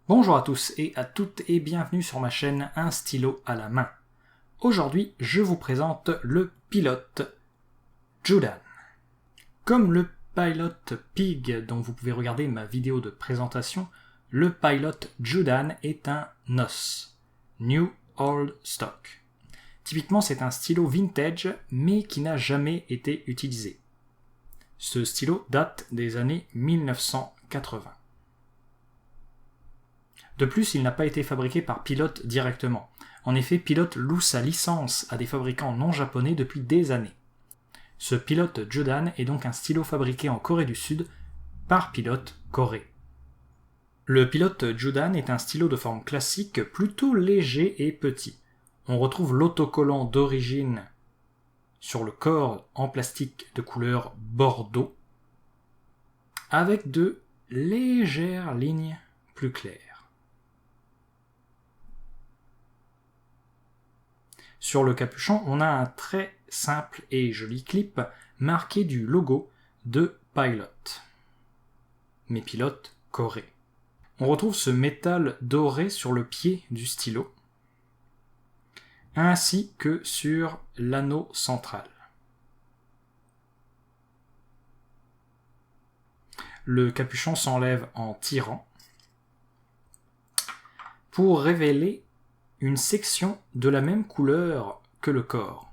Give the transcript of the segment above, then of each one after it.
Bonjour à tous et à toutes et bienvenue sur ma chaîne Un stylo à la main. Aujourd'hui, je vous présente le Pilot Judan. Comme le Pilot Pig dont vous pouvez regarder ma vidéo de présentation, le Pilot Judan est un NOS, New Old Stock. Typiquement, c'est un stylo vintage, mais qui n'a jamais été utilisé. Ce stylo date des années 1980. De plus, il n'a pas été fabriqué par Pilot directement. En effet, Pilot loue sa licence à des fabricants non japonais depuis des années. Ce Pilot Judan est donc un stylo fabriqué en Corée du Sud par Pilot Corée. Le Pilot Judan est un stylo de forme classique plutôt léger et petit. On retrouve l'autocollant d'origine sur le corps en plastique de couleur bordeaux avec de légères lignes plus claires. Sur le capuchon, on a un très simple et joli clip marqué du logo de Pilot, mais Pilot Corée. On retrouve ce métal doré sur le pied du stylo, ainsi que sur l'anneau central. Le capuchon s'enlève en tirant pour révéler une section de la même couleur que le corps,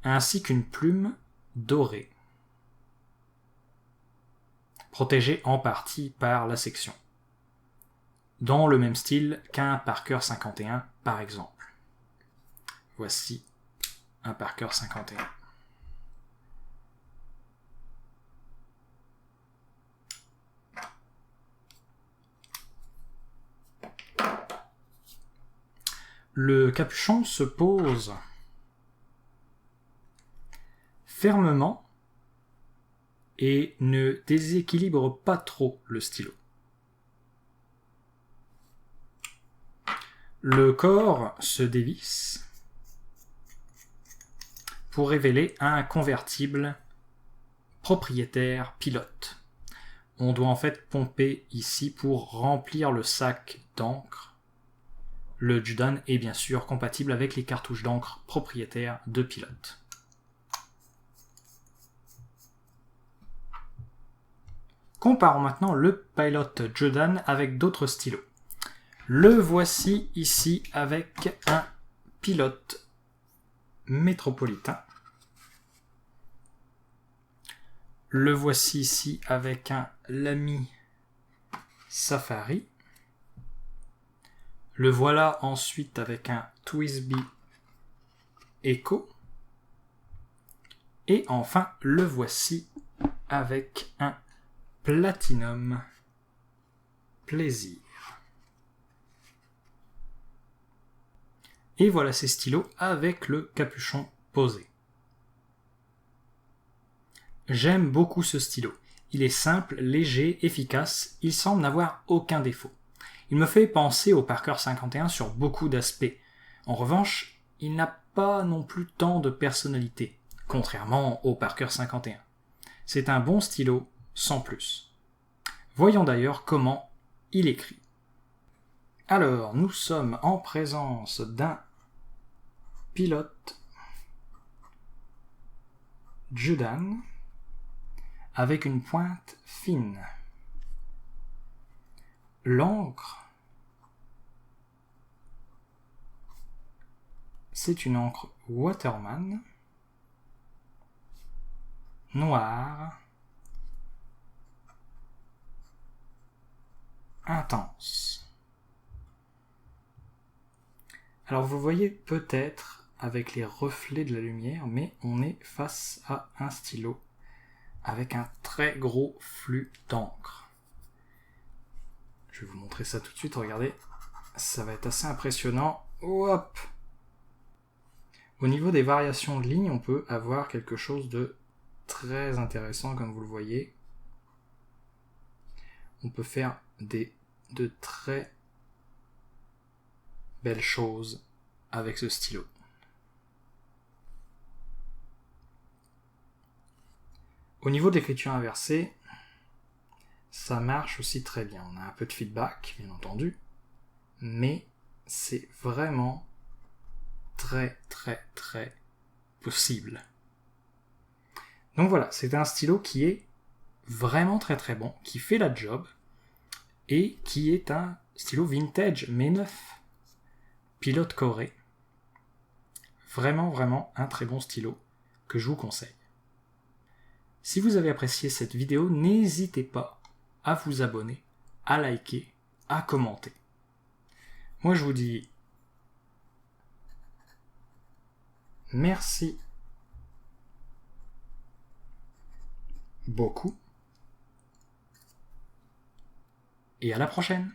ainsi qu'une plume dorée, protégée en partie par la section, dans le même style qu'un Parker 51 par exemple. Voici un Parker 51. Le capuchon se pose fermement et ne déséquilibre pas trop le stylo. Le corps se dévisse pour révéler un convertible propriétaire pilote. On doit en fait pomper ici pour remplir le sac d'encre. Le Judan est bien sûr compatible avec les cartouches d'encre propriétaires de Pilot. Comparons maintenant le Pilot Judan avec d'autres stylos. Le voici ici avec un Pilot métropolitain. Le voici ici avec un Lamy Safari. Le voilà ensuite avec un Twisby Echo. Et enfin, le voici avec un Platinum Plaisir. Et voilà ces stylos avec le capuchon posé. J'aime beaucoup ce stylo. Il est simple, léger, efficace, il semble n'avoir aucun défaut. Il me fait penser au Parker 51 sur beaucoup d'aspects. En revanche, il n'a pas non plus tant de personnalité, contrairement au Parker 51. C'est un bon stylo, sans plus. Voyons d'ailleurs comment il écrit. Alors, nous sommes en présence d'un Pilot Judan avec une pointe fine. L'encre, c'est une encre Waterman, noire, intense. Alors vous voyez peut-être avec les reflets de la lumière, mais on est face à un stylo avec un très gros flux d'encre. Je vais vous montrer ça tout de suite, regardez, ça va être assez impressionnant. Hop! Au niveau des variations de lignes, on peut avoir quelque chose de très intéressant, comme vous le voyez. On peut faire de très belles choses avec ce stylo. Au niveau de l'écriture inversée, ça marche aussi très bien. On a un peu de feedback, bien entendu. mais c'est vraiment très possible. Donc voilà, c'est un stylo qui est vraiment très bon, qui fait la job, et qui est un stylo vintage, mais neuf. Pilote Corée. Vraiment un très bon stylo que je vous conseille. Si vous avez apprécié cette vidéo, n'hésitez pas à vous abonner, à liker, à commenter. Moi je vous dis merci beaucoup et à la prochaine.